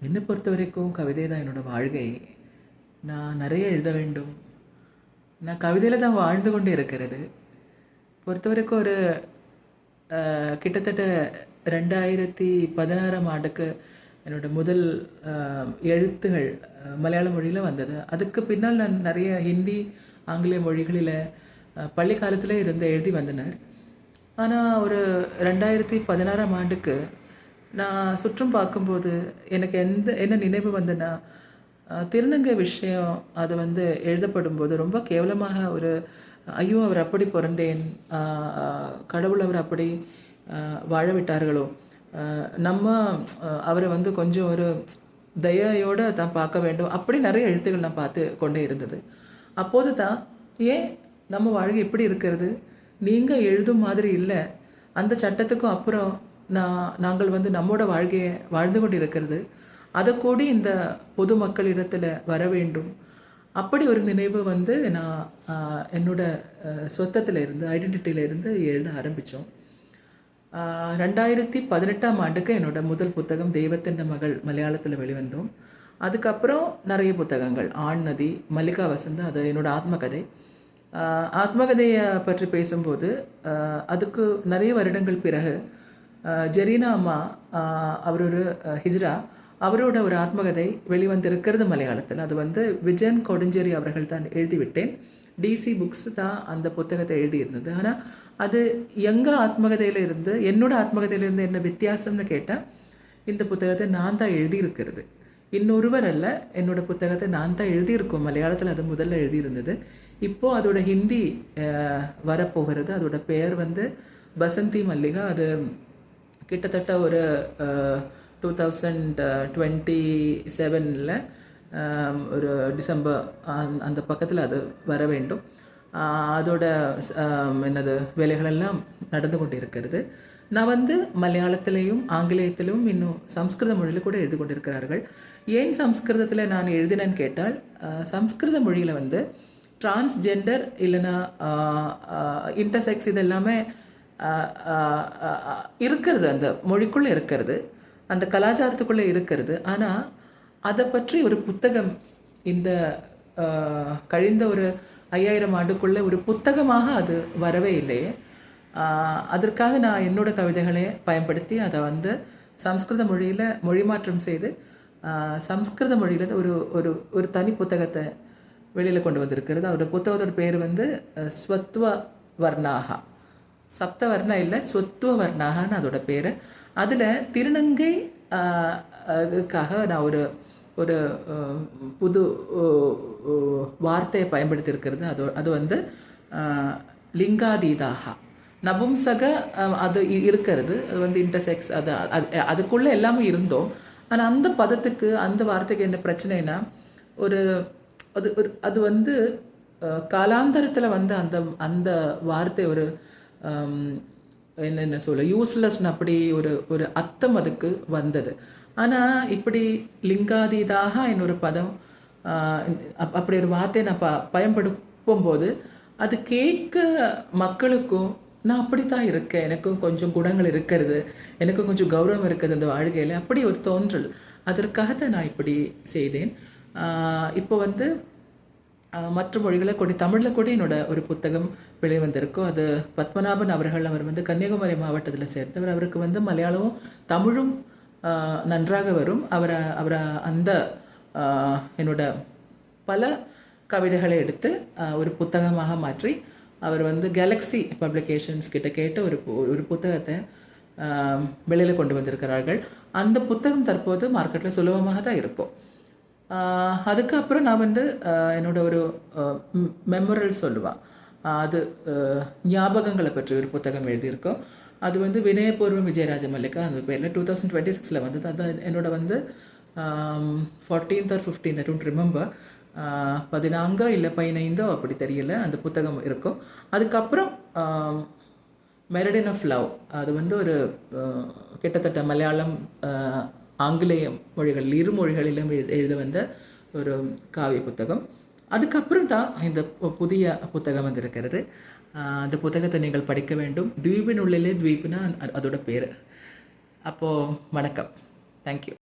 என்னை பொறுத்த வரைக்கும் கவிதை தான் என்னோடய வாழ்க்கை. நான் நிறைய எழுத வேண்டும். நான் கவிதையில் தான் வாழ்ந்து கொண்டே இருக்கிறது. பொறுத்த வரைக்கும் ஒரு கிட்டத்தட்ட 2016ஆம் ஆண்டுக்கு என்னோடய முதல் எழுத்துகள் மலையாள மொழியில் வந்தது. அதுக்கு பின்னால் நான் நிறைய ஹிந்தி, ஆங்கில மொழிகளில் பள்ளி காலத்தில் இருந்து எழுதி வந்தனர். ஆனால் ஒரு 2016ஆம் ஆண்டுக்கு நான் சுற்றும் பார்க்கும்போது எனக்கு என்ன நினைவு வந்ததுன்னா, திருநங்கை விஷயம் அது வந்து எழுதப்படும்போது ரொம்ப கேவலமாக ஒரு ஐயோ அவர் அப்படி பிறந்தேன், கடவுள் அவர் அப்படி வாழ விட்டார்களோ, நம்ம அவரை வந்து கொஞ்சம் ஒரு தயையோடு தான் பார்க்க வேண்டும், அப்படி நிறைய எழுத்துக்கள் நான் பார்த்து கொண்டே இருந்தது. அப்போது தான் ஏன் நம்ம வாழ்க்கை இப்படி இருக்கிறது, நீங்கள் எழுதும் மாதிரி இல்லை, அந்த சட்டத்துக்கும் அப்புறம் நாங்கள் வந்து நம்மோட வாழ்க்கையை வாழ்ந்து கொண்டு இருக்கிறது, அதை கூடி இந்த பொதுமக்களிடத்தில் வர வேண்டும், அப்படி ஒரு நினைவு வந்து நான் என்னோட சொத்தத்தில் இருந்து ஐடென்டிட்டியிலேருந்து எழுத ஆரம்பித்தோம். 2018ஆம் ஆண்டுக்கு என்னோட முதல் புத்தகம் தெய்வத்தின் மகள் மலையாளத்தில் வெளிவந்தோம். அதுக்கப்புறம் நிறைய புத்தகங்கள், ஆண் நதி, மல்லிகா வசந்தா, அது என்னோட ஆத்மகதை. ஆத்மகதையை பற்றி பேசும்போது அதுக்கு நிறைய வருடங்கள் பிறகு ஜெரீனா அம்மா, அவர் ஒரு ஹிஜ்ரா, அவரோட ஒரு ஆத்மகதை வெளிவந்திருக்கிறது மலையாளத்தில். அது வந்து விஜயன் கொடுஞ்சேரி அவர்கள் தான் எழுதிவிட்டேன். டிசி புக்ஸ் தான் அந்த புத்தகத்தை எழுதியிருந்தது. ஆனால் அது எங்கள் ஆத்மகதையில் இருந்து என்னோட ஆத்மகதையிலேருந்து என்ன வித்தியாசம்னு கேட்டால், இந்த புத்தகத்தை நான் தான் எழுதியிருக்கிறது, இன்னொருவர் அல்ல. என்னோடய புத்தகத்தை நான் தான் எழுதியிருக்கோம். மலையாளத்தில் அது முதல்ல எழுதியிருந்தது. இப்போது அதோட ஹிந்தி வரப்போகிறது. அதோட பெயர் வந்து பசந்தி மல்லிகா. அது கிட்டத்தட்ட ஒரு 2027 ஒரு டிசம்பர் அந்த பக்கத்தில் அது வர வேண்டும். அதோட என்னது வேலைகளெல்லாம் நடந்து கொண்டு இருக்கிறது. நான் வந்து மலையாளத்திலையும் ஆங்கிலேயத்திலும் இன்னும் சம்ஸ்கிருத மொழியில் கூட எழுதி கொண்டிருக்கிறார்கள். ஏன் சம்ஸ்கிருதத்தில் நான் எழுதினேன்னு கேட்டால், சம்ஸ்கிருத மொழியில் வந்து டிரான்ஸ்ஜெண்டர் இல்லைன்னா இன்டர்செக்ஸ் இது எல்லாமே இருக்கிறது, அந்த மொழிக்குள்ளே இருக்கிறது, அந்த கலாச்சாரத்துக்குள்ளே இருக்கிறது. ஆனால் அதை பற்றி ஒரு புத்தகம் இந்த கழிந்த ஒரு 5000 ஆண்டுக்குள்ளே ஒரு புத்தகமாக அது வரவே இல்லையே. அதற்காக நான் என்னோடய கவிதைகளை பயன்படுத்தி அதை வந்து சம்ஸ்கிருத மொழியில் மொழி மாற்றம் செய்து சம்ஸ்கிருத மொழியில் ஒரு ஒரு ஒரு தனி புத்தகத்தை வெளியில் கொண்டு வந்திருக்கிறது. அதோட புத்தகத்தோட பேர் வந்து ஸ்வத்வ வர்ணாகா, சப்த வர்ணா இல்லை, ஸ்வத்வ வர்ணாகான்னு அதோட பேர். அதில் திருநங்கை க்காக நான் ஒரு ஒரு புது வார்த்தையை பயன்படுத்தியிருக்கிறது. அது வந்து லிங்காதீதாக, நபும்சக அது இருக்கிறது, அது வந்து இன்டர்செக்ஸ், அதுக்குள்ளே எல்லாமே இருந்தோம். ஆனால் அந்த பதத்துக்கு அந்த வார்த்தைக்கு என்ன பிரச்சனைனா, ஒரு அது ஒரு அது வந்து காலாந்தரத்தில் வந்து அந்த அந்த வார்த்தை ஒரு என்னென்ன சொல்ல யூஸ்லெஸ்ன்னு அப்படி ஒரு ஒரு அர்த்தம் அதுக்கு வந்தது. ஆனால் இப்படி லிங்காதீதாக இன்னொரு பதம், அப்படி ஒரு வார்த்தையை நான் பயன்படுத்தும் போது அது கேட்க மக்களுக்கும் நான் அப்படித்தான் இருக்கேன், எனக்கும் கொஞ்சம் குணங்கள் இருக்கிறது, எனக்கும் கொஞ்சம் கௌரவம் இருக்குது அந்த வாழ்க்கையில், அப்படி ஒரு தோன்றல். அதற்காகத்தான் நான் இப்படி செய்தேன். இப்போ வந்து மற்ற மொழிகளை கூட தமிழில் கூட என்னோட ஒரு புத்தகம் வெளிவந்திருக்கும். அது பத்மநாபன் அவர் வந்து கன்னியாகுமரி மாவட்டத்தில் சேர்ந்தவர். அவருக்கு வந்து மலையாளமும் தமிழும் நன்றாக வரும். அவரை அந்த என்னோட பல கவிதைகளை எடுத்து ஒரு புத்தகமாக மாற்றி அவர் வந்து கேலக்ஸி பப்ளிகேஷன்ஸ் கிட்ட கேட்டு ஒரு புத்தகத்தை வெளியில் கொண்டு வந்திருக்கிறார்கள். அந்த புத்தகம் தற்போது மார்க்கெட்டில் சுலபமாக தான் இருக்கும். அதுக்கப்புறம் நான் வந்து என்னோட ஒரு மெமரல் சொல்லுவாள், அது ஞாபகங்களை பற்றி ஒரு புத்தகம் எழுதியிருக்கோம். அது வந்து வினயபூர்வம் விஜயராஜ மல்லிகா அந்த பேரில் 2026 வந்தது. அது என்னோட வந்து 14th or 15th, I don't remember, 14 இல்லை 15 அப்படி தெரியல, அந்த புத்தகம் இருக்கும். அதுக்கப்புறம் மெரடின் ஆஃப் லவ், அது வந்து ஒரு கிட்டத்தட்ட மலையாளம் ஆங்கிலேயம் மொழிகள் இரு மொழிகளிலும் எழுத வந்த ஒரு காவிய புத்தகம். அதுக்கப்புறம் தான் இந்த புதிய புத்தகம் வந்திருக்கிறது. அந்த புத்தகத்தை நீங்கள் படிக்க வேண்டும். த்வீபின் உள்ளிலே த்வீப்னா அதோட பேர். அப்போது வணக்கம், தேங்க்யூ.